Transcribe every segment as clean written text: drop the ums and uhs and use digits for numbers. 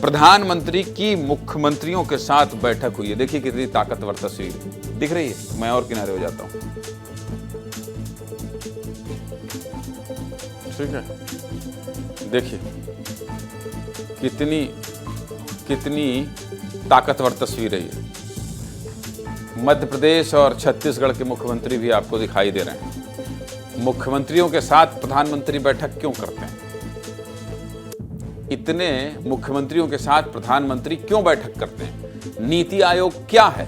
प्रधानमंत्री की मुख्यमंत्रियों के साथ बैठक हुई है। देखिए कितनी ताकतवर तस्वीर दिख रही है। मैं और किनारे हो जाता हूं, ठीक है। देखिए कितनी ताकतवर तस्वीर है ये। मध्य प्रदेश और छत्तीसगढ़ के मुख्यमंत्री भी आपको दिखाई दे रहे हैं। मुख्यमंत्रियों के साथ प्रधानमंत्री बैठक क्यों करते हैं? इतने मुख्यमंत्रियों के साथ प्रधानमंत्री क्यों बैठक करते हैं? नीति आयोग क्या है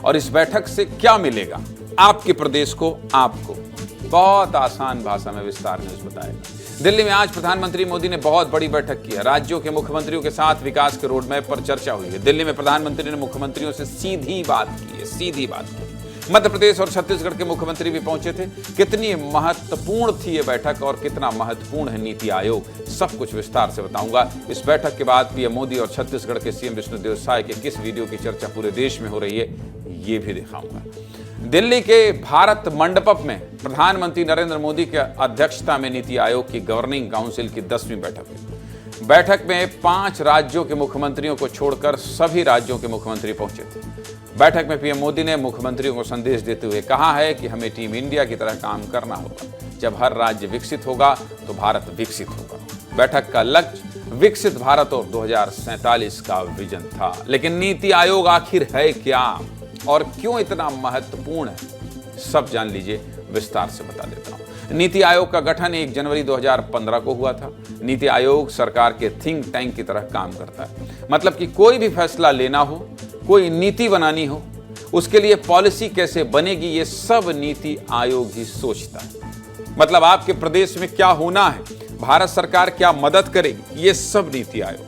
और इस बैठक से क्या मिलेगा आपके प्रदेश को, आपको? बहुत आसान भाषा में विस्तार न्यूज़ बताएगा। दिल्ली में आज प्रधानमंत्री मोदी ने बहुत बड़ी बैठक की है। राज्यों के मुख्यमंत्रियों के साथ विकास के रोडमैप पर चर्चा हुई है। दिल्ली में प्रधानमंत्री ने मुख्यमंत्रियों से सीधी बात की है, सीधी बात की। मध्य प्रदेश और छत्तीसगढ़ के मुख्यमंत्री भी पहुंचे थे। कितनी महत्वपूर्ण थी ये बैठक और कितना महत्वपूर्ण है नीति आयोग, सब कुछ विस्तार से बताऊंगा। इस बैठक के बाद पीएम मोदी और छत्तीसगढ़ के सीएम विष्णुदेव साय के किस वीडियो की चर्चा पूरे देश में हो रही है, ये भी दिखाऊंगा। दिल्ली के भारत मंडपम में प्रधानमंत्री नरेंद्र मोदी की अध्यक्षता में नीति आयोग की गवर्निंग काउंसिल की 10वीं बैठक हुई। बैठक में 5 राज्यों के मुख्यमंत्रियों को छोड़कर सभी राज्यों के मुख्यमंत्री पहुंचे थे। बैठक में पीएम मोदी ने मुख्यमंत्रियों को संदेश देते हुए कहा है कि हमें टीम इंडिया की तरह काम करना होगा। जब हर राज्य विकसित होगा तो भारत विकसित होगा। बैठक का लक्ष्य विकसित भारत और 2047 का विजन था। लेकिन नीति आयोग आखिर है क्या और क्यों इतना महत्वपूर्ण है, सब जान लीजिए, विस्तार से बता देता हूं। नीति आयोग का गठन 1 जनवरी 2015 को हुआ था। नीति आयोग सरकार के थिंक टैंक की तरह काम करता है। मतलब कि कोई भी फैसला लेना हो, कोई नीति बनानी हो, उसके लिए पॉलिसी कैसे बनेगी, ये सब नीति आयोग ही सोचता है। मतलब आपके प्रदेश में क्या होना है, भारत सरकार क्या मदद करेगी, ये सब नीति आयोग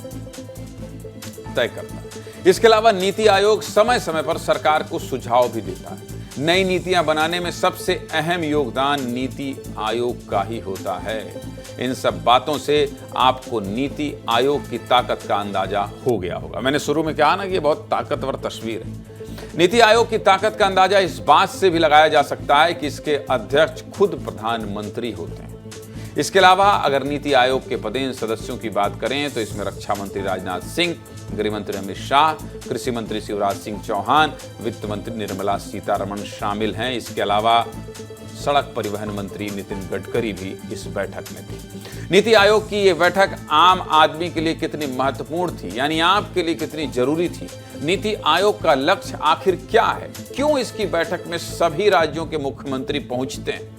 तय करता है। इसके अलावा नीति आयोग समय समय पर सरकार को सुझाव भी देता है। नई नीतियां बनाने में सबसे अहम योगदान नीति आयोग का ही होता है। इन सब बातों से आपको नीति आयोग की ताकत का अंदाजा हो गया होगा। मैंने शुरू में कहा ना कि ये बहुत ताकतवर तस्वीर है। नीति आयोग की ताकत का अंदाजा इस बात से भी लगाया जा सकता है कि इसके अध्यक्ष खुद प्रधानमंत्री होते हैं। इसके अलावा अगर नीति आयोग के पदेन सदस्यों की बात करें तो इसमें रक्षा मंत्री राजनाथ सिंह, गृह मंत्री अमित शाह, कृषि मंत्री शिवराज सिंह चौहान, वित्त मंत्री निर्मला सीतारमण शामिल हैं। इसके अलावा सड़क परिवहन मंत्री नितिन गडकरी भी इस बैठक में थे। नीति आयोग की ये बैठक आम आदमी के लिए कितनी महत्वपूर्ण थी, यानी आपके लिए कितनी जरूरी थी? नीति आयोग का लक्ष्य आखिर क्या है? क्यों इसकी बैठक में सभी राज्यों के मुख्यमंत्री पहुंचते हैं?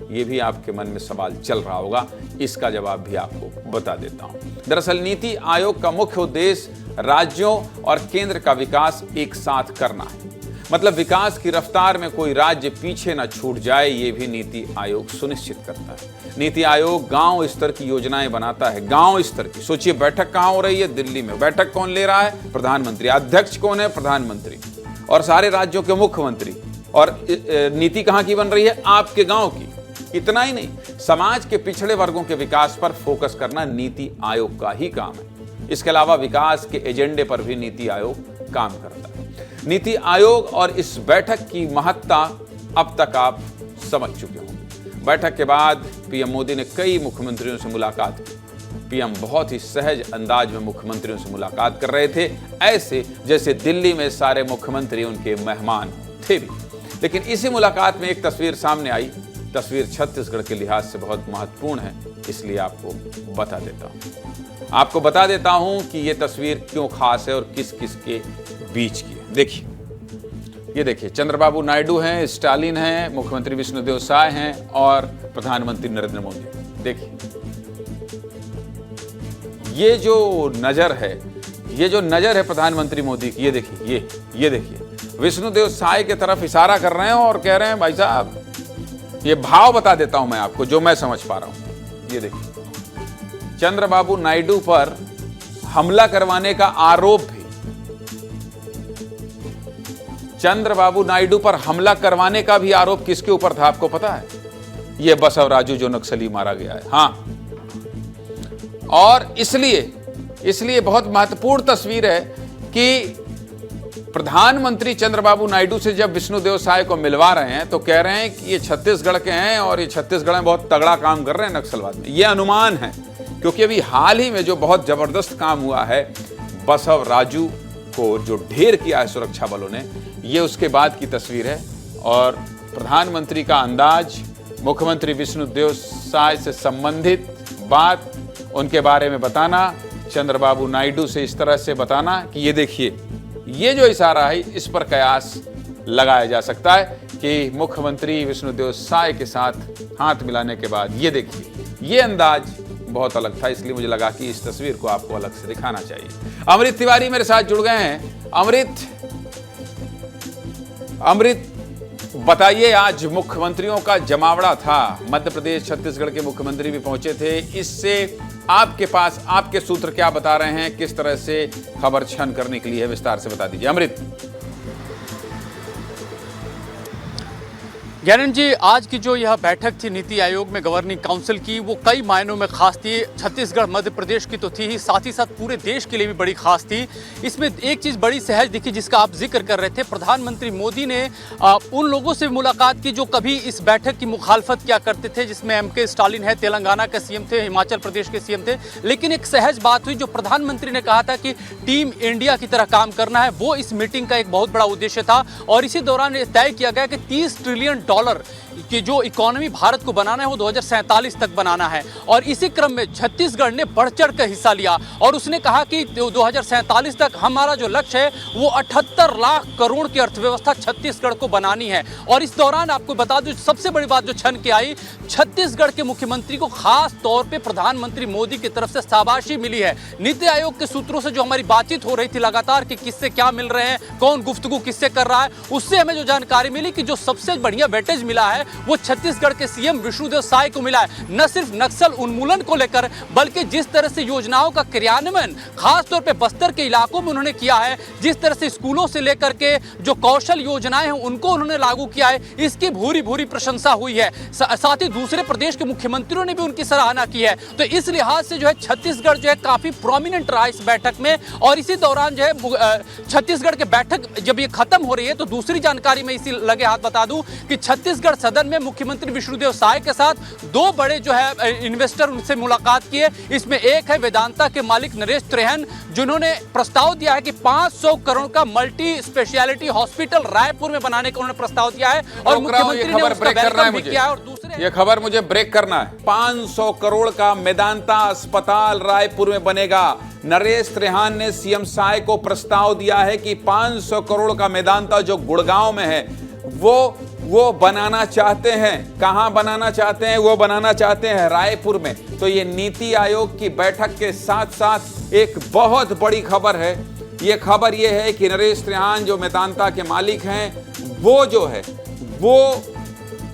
ये भी आपके मन में सवाल चल रहा होगा, इसका जवाब भी आपको बता देता हूं। दरअसल नीति आयोग का मुख्य उद्देश्य राज्यों और केंद्र का विकास एक साथ करना है। मतलब विकास की रफ्तार में कोई राज्य पीछे न छूट जाए, ये भी नीति आयोग सुनिश्चित करता है। नीति आयोग गांव स्तर की योजनाएं बनाता है, गांव स्तर की। सोचिए बैठक कहां हो रही है? दिल्ली में। बैठक कौन ले रहा है? प्रधानमंत्री। अध्यक्ष कौन है? प्रधानमंत्री। और सारे राज्यों के मुख्यमंत्री। और नीति कहां की बन रही है? आपके गांव की। इतना ही नहीं, समाज के पिछड़े वर्गों के विकास पर फोकस करना नीति आयोग का ही काम है। इसके अलावा विकास के एजेंडे पर भी नीति आयोग काम करता है। नीति आयोग और इस बैठक की महत्ता अब तक आप समझ चुके होंगे। बैठक के बाद पीएम मोदी ने कई मुख्यमंत्रियों से मुलाकात की। पीएम बहुत ही सहज अंदाज में मुख्यमंत्रियों से मुलाकात कर रहे थे, ऐसे जैसे दिल्ली में सारे मुख्यमंत्री उनके मेहमान थे भी। लेकिन इसी मुलाकात में एक तस्वीर सामने आई। तस्वीर छत्तीसगढ़ के लिहाज से बहुत महत्वपूर्ण है, इसलिए आपको बता देता हूं कि यह तस्वीर क्यों खास है और किस किस के बीच की है। देखिए, ये देखिए, चंद्रबाबू नायडू हैं, स्टालिन हैं, मुख्यमंत्री विष्णुदेव साय हैं और प्रधानमंत्री नरेंद्र मोदी। देखिए, ये जो नजर है प्रधानमंत्री मोदी की, ये देखिए विष्णुदेव साय की तरफ इशारा कर रहे हैं और कह रहे हैं, भाई साहब ये भाव बता देता हूं मैं आपको जो मैं समझ पा रहा हूं। ये देखिए, चंद्रबाबू नायडू पर हमला करवाने का आरोप भी, चंद्रबाबू नायडू पर हमला करवाने का भी आरोप किसके ऊपर था आपको पता है? ये बसवराजू जो नक्सली मारा गया है। हाँ, और इसलिए बहुत महत्वपूर्ण तस्वीर है कि प्रधानमंत्री चंद्रबाबू नायडू से जब विष्णुदेव साय को मिलवा रहे हैं तो कह रहे हैं कि ये छत्तीसगढ़ के हैं और ये छत्तीसगढ़ में बहुत तगड़ा काम कर रहे हैं नक्सलवाद में। ये अनुमान है, क्योंकि अभी हाल ही में जो बहुत जबरदस्त काम हुआ है बसव राजू को जो ढेर किया है सुरक्षा बलों ने, ये उसके बाद की तस्वीर है। और प्रधानमंत्री का अंदाज, मुख्यमंत्री विष्णुदेव साय से संबंधित बात, उनके बारे में बताना, चंद्रबाबू नायडू से इस तरह से बताना कि ये देखिए, ये जो इशारा है इस पर कयास लगाया जा सकता है कि मुख्यमंत्री विष्णुदेव साय के साथ हाथ मिलाने के बाद ये देखिए, ये अंदाज बहुत अलग था। इसलिए मुझे लगा कि इस तस्वीर को आपको अलग से दिखाना चाहिए। अमृत तिवारी मेरे साथ जुड़ गए हैं। अमृत बताइए, आज मुख्यमंत्रियों का जमावड़ा था, मध्य प्रदेश छत्तीसगढ़ के मुख्यमंत्री भी पहुंचे थे। इससे आपके पास आपके सूत्र क्या बता रहे हैं, किस तरह से खबर छन करने के लिए है, विस्तार से बता दीजिए अमृत। ज्ञानंद जी, आज की जो यह बैठक थी नीति आयोग में गवर्निंग काउंसिल की, वो कई मायनों में खास थी। छत्तीसगढ़ मध्य प्रदेश की तो थी ही, साथ ही साथ पूरे देश के लिए भी बड़ी खास थी। इसमें एक चीज़ बड़ी सहज दिखी जिसका आप जिक्र कर रहे थे। प्रधानमंत्री मोदी ने उन लोगों से मुलाकात की जो कभी इस बैठक की मुखालफत किया करते थे, जिसमें MK स्टालिन है, तेलंगाना के CM थे, हिमाचल प्रदेश के CM थे। लेकिन एक सहज बात हुई, जो प्रधानमंत्री ने कहा था कि टीम इंडिया की तरह काम करना है, वो इस मीटिंग का एक बहुत बड़ा उद्देश्य था। और इसी दौरान तय किया गया कि $30 ट्रिलियन की जो इकोनॉमी भारत को बनाना है वो 2047 तक बनाना है। और इसी क्रम में छत्तीसगढ़ ने बढ़ चढ़ कर हिस्सा लिया और उसने कहा कि 2047 तक हमारा जो लक्ष्य है वो 78 लाख करोड़ की अर्थव्यवस्था छत्तीसगढ़ को बनानी है। और इस दौरान आपको बता दूं, सबसे बड़ी बात जो छन के आई, छत्तीसगढ़ के मुख्यमंत्री को खास तौर पे प्रधानमंत्री मोदी की तरफ से शाबाशी मिली है। नीति आयोग के सूत्रों से जो हमारी बातचीत हो रही थी लगातार कि किससे क्या मिल रहे हैं, कौन गुफ्तगू किससे कर रहा है, उससे हमें जो जानकारी मिली कि जो सबसे बढ़िया वेटेज मिला है वो छत्तीसगढ़ के CM विष्णुदेव साय को मिला है। न सिर्फ नक्सल उन्मूलन को लेकर, बल्कि जिस तरह से योजनाओं का क्रियान्वयन खासतौर पे बस्तर के इलाकों में उन्होंने किया है, जिस तरह से स्कूलों से लेकर के जो कौशल योजनाएं हैं उनको उन्होंने लागू किया है, इसकी भूरी भूरी प्रशंसा हुई है। साथ ही दूसरे प्रदेश के मुख्यमंत्रियों ने भी उनकी सराहना की है। तो इस लिहाज से जो है छत्तीसगढ़ जो है काफी प्रोमिनेंट रहा इस बैठक में। और इसी दौरान जो है छत्तीसगढ़ के बैठक जब ये खत्म हो रही है तो दूसरी जानकारी में इसी लगे हाथ बता दूं कि छत्तीसगढ़ सदन में मुख्यमंत्री विष्णुदेव साय के साथ दो बड़े जो है इन्वेस्टर उनसे मुलाकात किए। इसमें एक है वेदांता के मालिक नरेश त्रेहन, जिन्होंने प्रस्ताव दिया है कि 500 करोड़ का मल्टी स्पेशलिटी हॉस्पिटल रायपुर में बनाने का उन्होंने प्रस्ताव दिया है। और मुख्यमंत्री ने उसका वेलकम भी किया है। और दूसरे ये खबर मुझे ब्रेक करना है। 500 करोड़ का मेदांता अस्पताल रायपुर में बनेगा। नरेश त्रेहन ने CM साय को प्रस्ताव दिया है कि 500 करोड़ का मेदांता जो गुड़गांव में है वो बनाना चाहते हैं। कहां बनाना चाहते हैं? वो बनाना चाहते हैं रायपुर में। तो ये नीति आयोग की बैठक के साथ साथ एक बहुत बड़ी खबर है। ये खबर ये है कि नरेश त्रेहन जो मेदांता के मालिक हैं, वो जो है वो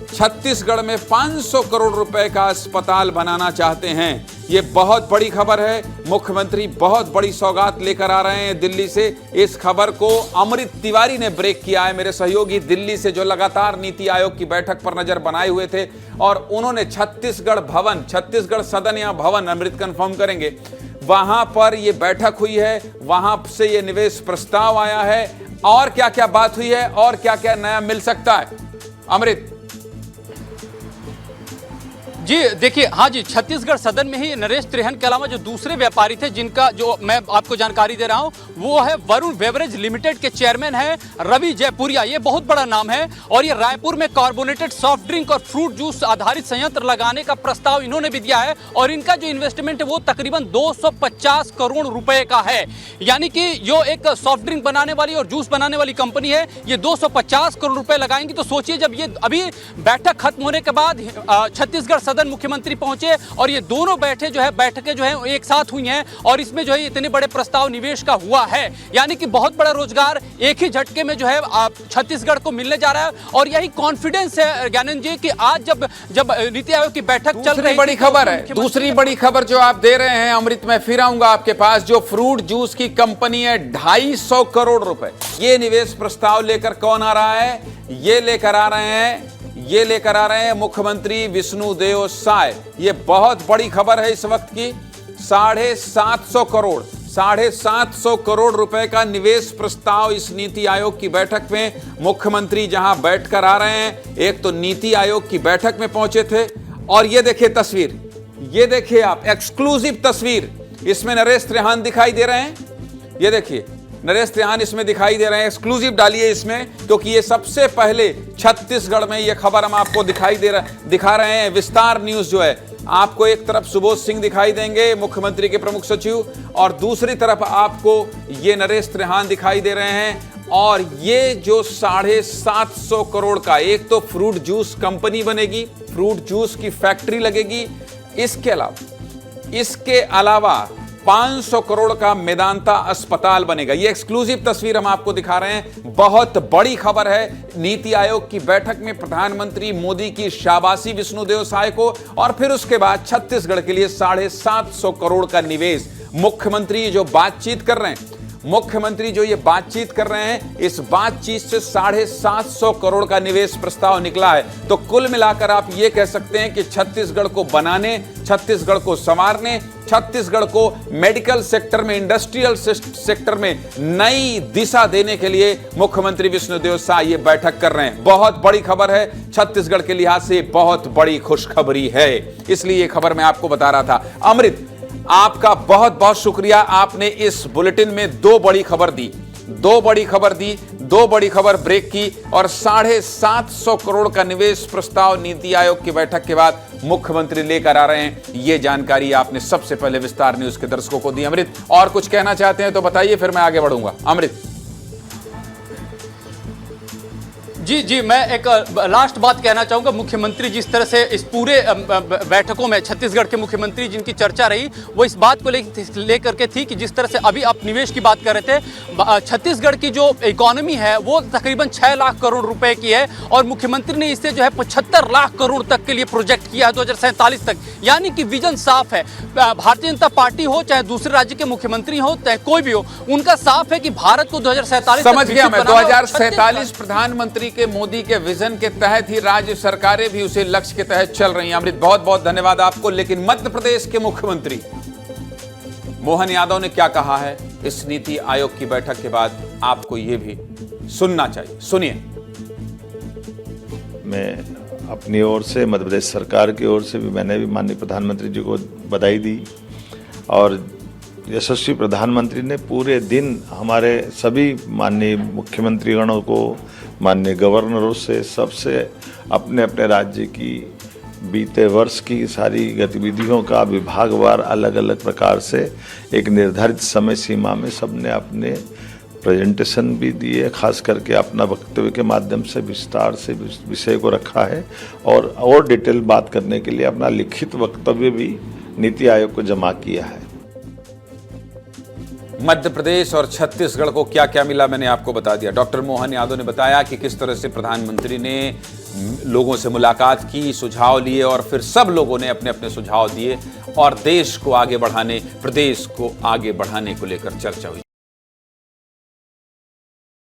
छत्तीसगढ़ में 500 करोड़ रुपए का अस्पताल बनाना चाहते हैं। ये बहुत बड़ी खबर है। मुख्यमंत्री बहुत बड़ी सौगात लेकर आ रहे हैं दिल्ली से। इस खबर को अमृत तिवारी ने ब्रेक किया है, मेरे सहयोगी दिल्ली से, जो लगातार नीति आयोग की बैठक पर नजर बनाए हुए थे। और उन्होंने छत्तीसगढ़ भवन, छत्तीसगढ़ सदन या भवन, अमृत कंफर्म करेंगे, वहां पर यह बैठक हुई है, वहां से ये निवेश प्रस्ताव आया है। और क्या क्या बात हुई है और क्या क्या नया मिल सकता है, अमृत? जी देखिए, हाँ जी, छत्तीसगढ़ सदन में ही नरेश त्रेहन के अलावा जो दूसरे व्यापारी थे, जिनका जो मैं आपको जानकारी दे रहा हूं, वो है वरुण बेवरेज लिमिटेड के चेयरमैन है रवि जयपुरिया। ये बहुत बड़ा नाम है। और ये रायपुर में कार्बोनेटेड सॉफ्ट ड्रिंक और फ्रूट जूस आधारित संयंत्र लगाने का प्रस्ताव इन्होंने भी दिया है। और इनका जो इन्वेस्टमेंट है वो तकरीबन 250 करोड़ रुपए का है। यानी कि जो एक सॉफ्ट ड्रिंक बनाने वाली और जूस बनाने वाली कंपनी है, ये 250 करोड़ रुपए लगाएंगी। तो सोचिए, जब ये अभी बैठक खत्म होने के बाद छत्तीसगढ़ सदन मुख्यमंत्री पहुंचे और ये दोनों बैठकें जो है एक साथ हुई हैं। और इसमें जो है इतने बड़े प्रस्ताव निवेश का हुआ है। यानी कि बहुत बड़ा रोजगार एक ही झटके में जो है छत्तीसगढ़ को मिलने जा रहा है। और यही कॉन्फिडेंस है ज्ञानंद जी कि आज जब नीति आयोग की बैठक चल रही है, बड़ी खबर है, दूसरी बड़ी खबर जो आप दे रहे हैं अमृत, मैं फिर आऊंगा आपके पास। जो फ्रूट जूस की कंपनी है, 250 करोड़ रुपए, ये निवेश प्रस्ताव लेकर कौन आ रहा है? ये लेकर आ रहे हैं मुख्यमंत्री विष्णुदेव साय। ये बहुत बड़ी खबर है इस वक्त की। 750 करोड़ रुपए का निवेश प्रस्ताव इस नीति आयोग की बैठक में मुख्यमंत्री जहां बैठकर आ रहे हैं। एक तो नीति आयोग की बैठक में पहुंचे थे और ये देखिए तस्वीर, ये देखिए आप, एक्सक्लूसिव तस्वीर। इसमें नरेश त्रेहन दिखाई दे रहे हैं, ये देखिए नरेश त्रेहान इसमें दिखाई दे रहे हैं, एक्सक्लूसिव डालिए इसमें, क्योंकि ये सबसे पहले छत्तीसगढ़ में ये खबर हम आपको दिखा रहे हैं। विस्तार न्यूज जो है, आपको एक तरफ सुबोध सिंह दिखाई देंगे, मुख्यमंत्री के प्रमुख सचिव, और दूसरी तरफ आपको ये नरेश त्रेहान दिखाई दे रहे हैं। और ये जो 750 करोड़ का, एक तो फ्रूट जूस कंपनी बनेगी, फ्रूट जूस की फैक्ट्री लगेगी, इसके अलावा 500 करोड़ का मेदांता अस्पताल बनेगा। ये एक्सक्लूसिव तस्वीर हम आपको दिखा रहे हैं। बहुत बड़ी खबर है। नीति आयोग की बैठक में प्रधानमंत्री मोदी की शाबाशी विष्णुदेव साय को, और फिर उसके बाद छत्तीसगढ़ के लिए 750 करोड़ का निवेश। मुख्यमंत्री जो बातचीत कर रहे हैं, इस बातचीत से 750 करोड़ का निवेश प्रस्ताव निकला है। तो कुल मिलाकर आप ये कह सकते हैं कि छत्तीसगढ़ को बनाने, छत्तीसगढ़ को संवारने, छत्तीसगढ़ को मेडिकल सेक्टर में, इंडस्ट्रियल सेक्टर में नई दिशा देने के लिए मुख्यमंत्री विष्णुदेव साय ये बैठक कर रहे हैं। बहुत बड़ी खबर है, छत्तीसगढ़ के लिहाज से बहुत बड़ी खुशखबरी है, इसलिए ये खबर मैं आपको बता रहा था। अमृत, आपका बहुत बहुत शुक्रिया, आपने इस बुलेटिन में दो बड़ी खबर ब्रेक की, और 750 करोड़ का निवेश प्रस्ताव नीति आयोग की बैठक के बाद मुख्यमंत्री लेकर आ रहे हैं। यह जानकारी आपने सबसे पहले विस्तार न्यूज के दर्शकों को दी। अमृत, और कुछ कहना चाहते हैं तो बताइए, फिर मैं आगे बढ़ूंगा। अमृत जी, मैं एक लास्ट बात कहना चाहूँगा। मुख्यमंत्री जिस तरह से इस पूरे बैठकों में छत्तीसगढ़ के मुख्यमंत्री जिनकी चर्चा रही, वो इस बात को लेकर के थी कि जिस तरह से अभी आप निवेश की बात कर रहे थे, छत्तीसगढ़ की जो इकोनॉमी है वो तकरीबन 6 लाख करोड़ रुपए की है, और मुख्यमंत्री ने इसे जो है 75 लाख करोड़ तक के लिए प्रोजेक्ट किया है 2047 तक। यानी कि विजन साफ है। भारतीय जनता पार्टी हो, चाहे दूसरे राज्य के मुख्यमंत्री हो, चाहे कोई भी हो, उनका साफ है कि भारत को 2047 समझ गया मैं, 2047 प्रधानमंत्री के मोदी के विजन के तहत ही राज्य सरकारें भी उसे लक्ष्य के तहत चल रही हैं। अमृत, बहुत बहुत धन्यवाद आपको। लेकिन मध्य प्रदेश के मुख्यमंत्री मोहन यादव ने क्या कहा है इस नीति आयोग की बैठक के बाद, आपको यह भी सुनना चाहिए। सुनिए। मैं अपनी ओर से, मध्य प्रदेश सरकार की ओर से भी, मैंने भी माननीय प्रधानमंत्री जी को बधाई दी, और यशस्वी प्रधानमंत्री ने पूरे दिन हमारे सभी माननीय मुख्यमंत्रीगणों को, माननीय गवर्नरों से, सबसे अपने अपने राज्य की बीते वर्ष की सारी गतिविधियों का विभागवार अलग अलग प्रकार से एक निर्धारित समय सीमा में सबने अपने प्रेजेंटेशन भी दिए, खास करके अपना वक्तव्य के माध्यम से विस्तार से विषय को रखा है, और डिटेल बात करने के लिए अपना लिखित वक्तव्य भी नीति आयोग को जमा किया है। मध्य प्रदेश और छत्तीसगढ़ को क्या क्या मिला मैंने आपको बता दिया। डॉक्टर मोहन यादव ने बताया कि किस तरह से प्रधानमंत्री ने लोगों से मुलाकात की, सुझाव लिए, और फिर सब लोगों ने अपने अपने सुझाव दिए, और देश को आगे बढ़ाने, प्रदेश को आगे बढ़ाने को लेकर चर्चा हुई।